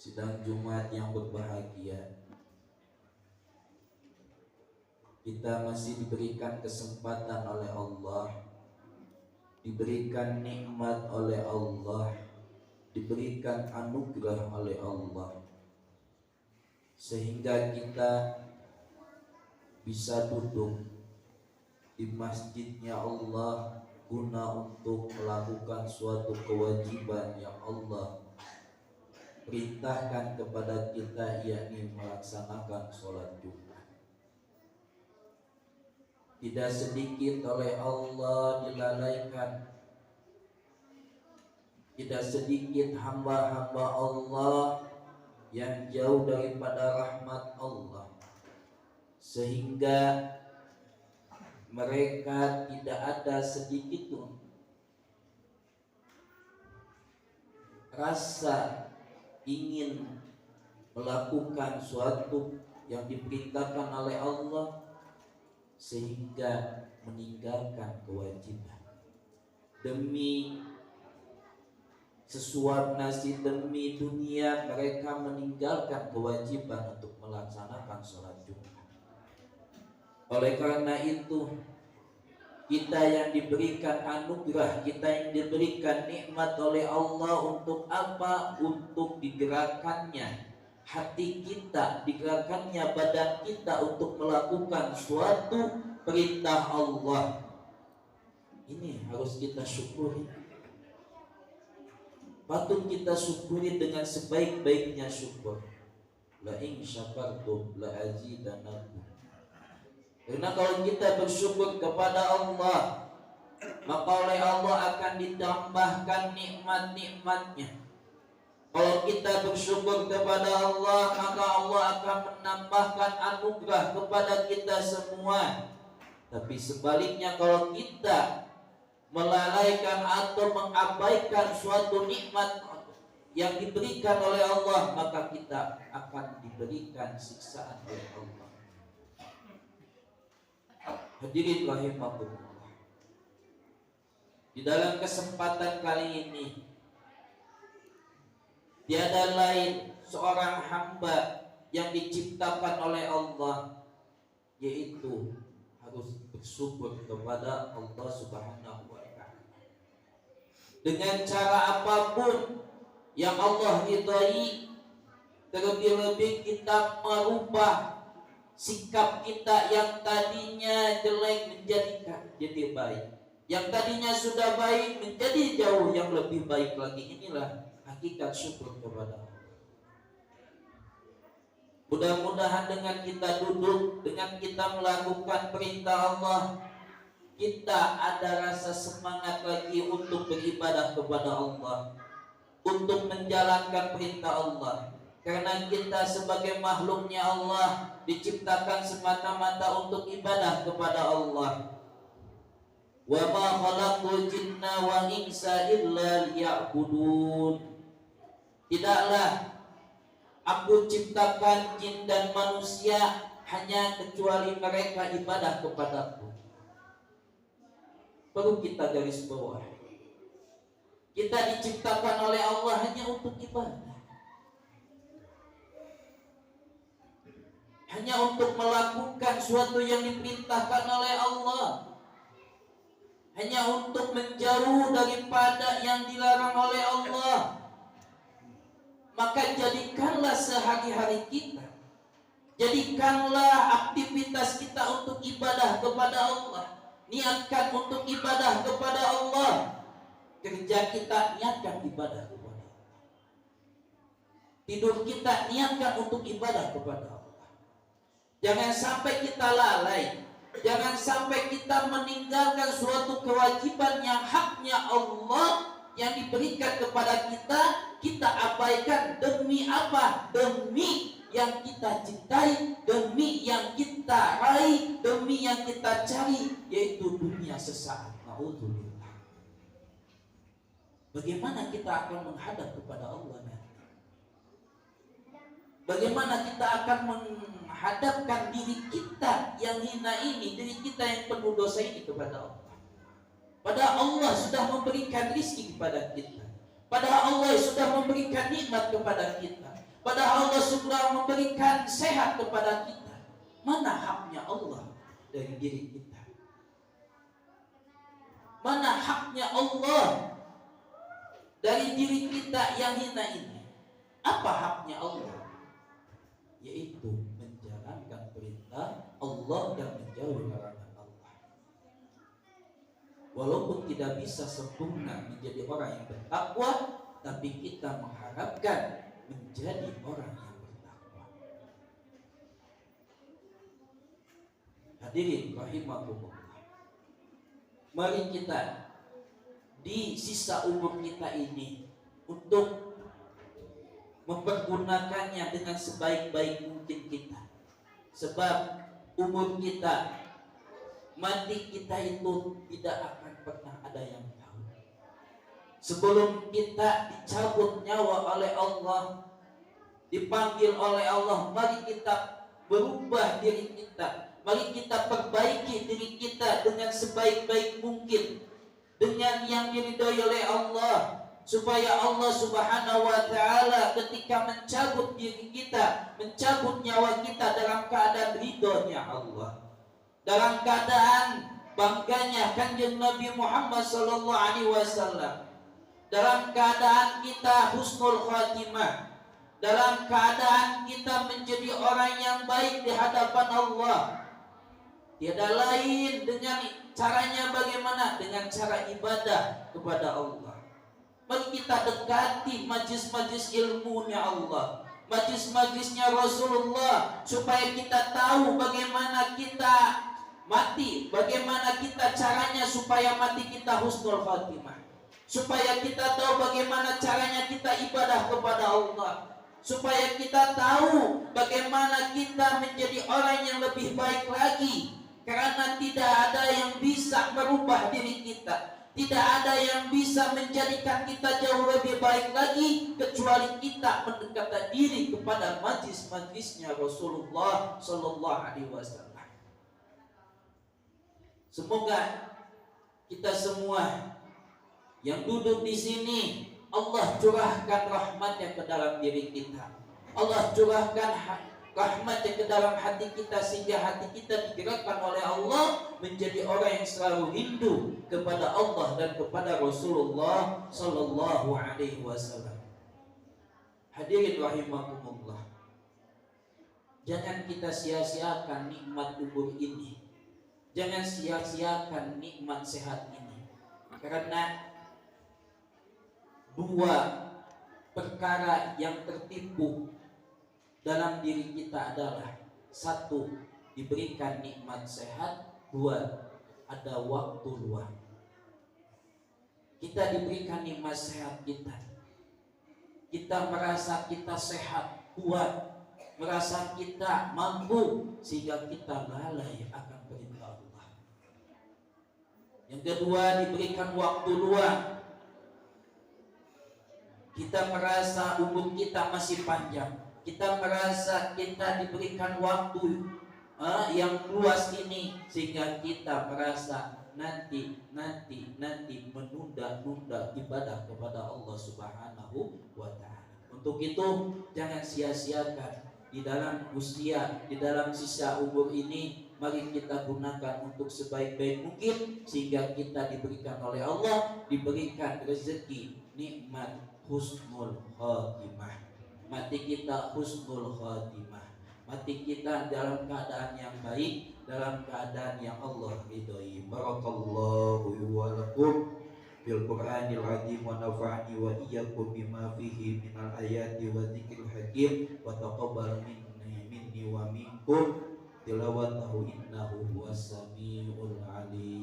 Sidang Jumat yang berbahagia, kita masih diberikan kesempatan oleh Allah, diberikan nikmat oleh Allah, diberikan anugerah oleh Allah, sehingga kita bisa duduk di masjidnya Allah guna untuk melakukan suatu kewajiban yang Allah perintahkan kepada kita, yakni melaksanakan sholat Jumat. Tidak sedikit oleh Allah dilalaikan, tidak sedikit hamba-hamba Allah yang jauh daripada rahmat Allah, sehingga mereka tidak ada sedikit pun rasa ingin melakukan suatu yang diperintahkan oleh Allah, sehingga meninggalkan kewajiban demi sesuap nasi, demi dunia. Mereka meninggalkan kewajiban untuk melaksanakan sholat Jumat. Oleh karena itu, kita yang diberikan anugerah, kita yang diberikan nikmat oleh Allah, untuk apa? Untuk digerakkannya hati kita, digerakkannya badan kita untuk melakukan suatu perintah Allah. Ini harus kita syukuri. Patut kita syukuri dengan sebaik-baiknya syukur. La in syakartum la azidanakum. Karena kalau kita bersyukur kepada Allah, maka oleh Allah akan ditambahkan nikmat-nikmatnya. Kalau kita bersyukur kepada Allah, maka Allah akan menambahkan anugerah kepada kita semua. Tapi sebaliknya, kalau kita melalaikan atau mengabaikan suatu nikmat yang diberikan oleh Allah, maka kita akan diberikan siksaan oleh Allah. Hadirin rahimakumullah, di dalam kesempatan kali ini tiada lain seorang hamba yang diciptakan oleh Allah, yaitu harus bersyukur kepada Allah Subhanahu wa Ta'ala dengan cara apapun yang Allah ridhai. Terlebih-lebih kita merubah sikap kita yang tadinya jelek jadi baik, yang tadinya sudah baik menjadi jauh yang lebih baik lagi. Inilah hakikat syukur kepada Allah. Mudah-mudahan dengan kita duduk, dengan kita melakukan perintah Allah, kita ada rasa semangat lagi untuk beribadah kepada Allah, untuk menjalankan perintah Allah. Karena kita sebagai makhluknya Allah diciptakan semata-mata untuk ibadah kepada Allah. Wa ma khalaqul jinna wal insa illa liya'budun. Tidaklah aku ciptakan jin dan manusia hanya kecuali mereka ibadah kepadaku. Perlu kita garis bawah, kita diciptakan oleh Allah hanya untuk ibadah, hanya untuk melakukan suatu yang diperintahkan oleh Allah, hanya untuk menjauh daripada yang dilarang oleh Allah. Maka jadikanlah sehari-hari kita, jadikanlah aktivitas kita untuk ibadah kepada Allah. Niatkan untuk ibadah kepada Allah. Kerja kita niatkan ibadah kepada Allah. Tidur kita niatkan untuk ibadah kepada Allah. Jangan sampai kita lalai, jangan sampai kita meninggalkan suatu kewajiban yang haknya Allah yang diberikan kepada kita, kita abaikan. Demi apa? Demi yang kita cintai, demi yang kita raih, demi yang kita cari, yaitu dunia sesaat. Na'udzubillah. Bagaimana kita akan menghadap kepada Allah nanti? Bagaimana kita akan menghadapkan diri kita yang hina ini, diri kita yang penuh dosa ini kepada Allah? Padahal Allah sudah memberikan rizki kepada kita, padahal Allah sudah memberikan nikmat nikmat kepada kita. Padahal Allah sudah memberikan sehat kepada kita. Mana haknya Allah dari diri kita? Mana haknya Allah dari diri kita yang hina ini? Apa haknya Allah? Yaitu menjalankan perintah Allah dan menjauhi larangan Allah. Walaupun tidak bisa sempurna menjadi orang yang bertakwa, tapi kita mengharapkan menjadi orang yang bertakwa. Hadirin rahimakumullah, mari kita di sisa umur kita ini untuk mempergunakannya dengan sebaik-baik mungkin kita. Sebab umur kita, mati kita itu tidak akan pernah ada yang tahu. Sebelum kita dicabut nyawa oleh Allah, dipanggil oleh Allah, mari kita berubah diri kita. Mari kita perbaiki diri kita dengan sebaik-baik mungkin, dengan yang diridhoi oleh Allah, supaya Allah Subhanahu wa taala ketika mencabut diri kita, mencabut nyawa kita dalam keadaan ridhonya Allah, dalam keadaan bangganya Kanjeng Nabi Muhammad sallallahu alaihi wasallam, dalam keadaan kita husnul khatimah, dalam keadaan kita menjadi orang yang baik di hadapan Allah. Tiada lain dengan caranya bagaimana? Dengan cara ibadah kepada Allah. Mari kita dekati majlis-majlis ilmunya Allah, majlis-majlisnya Rasulullah, supaya kita tahu bagaimana kita mati, bagaimana kita caranya supaya mati kita husnul khatimah, supaya kita tahu bagaimana caranya kita ibadah kepada Allah, supaya kita tahu bagaimana kita menjadi orang yang lebih baik lagi. Karena tidak ada yang bisa merubah diri kita, tidak ada yang bisa menjadikan kita jauh lebih baik lagi kecuali kita mendekatkan diri kepada majlis-majlisnya Rasulullah Sallallahu Alaihi Wasallam. Semoga kita semua yang duduk di sini, Allah curahkan rahmatnya ke dalam diri kita. Allah curahkan rahmatnya ke dalam hati kita, sehingga hati kita digerakkan oleh Allah menjadi orang yang selalu rindu kepada Allah dan kepada Rasulullah Sallallahu Alaihi Wasallam. Hadirin rahimakumullah, jangan kita sia-siakan nikmat umur ini, jangan sia-siakan nikmat sehat ini, karena dua perkara yang tertipu dalam diri kita adalah: satu, diberikan nikmat sehat; dua, ada waktu luang. Kita diberikan nikmat sehat kita merasa kita sehat, kuat, merasa kita mampu, sehingga kita lalai akan perintah Allah. Yang kedua, diberikan waktu luang. Kita merasa umur kita masih panjang, kita merasa kita diberikan waktu yang luas ini, sehingga kita merasa nanti menunda ibadah kepada Allah Subhanahu wa taala. Untuk itu jangan sia-siakan di dalam usia, di dalam sisa umur ini. Mari kita gunakan untuk sebaik-baik mungkin, sehingga kita diberikan oleh Allah, diberikan rezeki nikmat husnul khatimah. Mati kita husnul khatimah, mati kita dalam keadaan yang baik, dalam keadaan yang Allah ridhoi. Barakallahu wa lakum bil Qur'anil azim wa nafa'ani wa iyyakum bima fihi minal ayati wa dzikril hakim, wa taqabbal minni wa minkum tilawatahu innahu huwas samiul alim.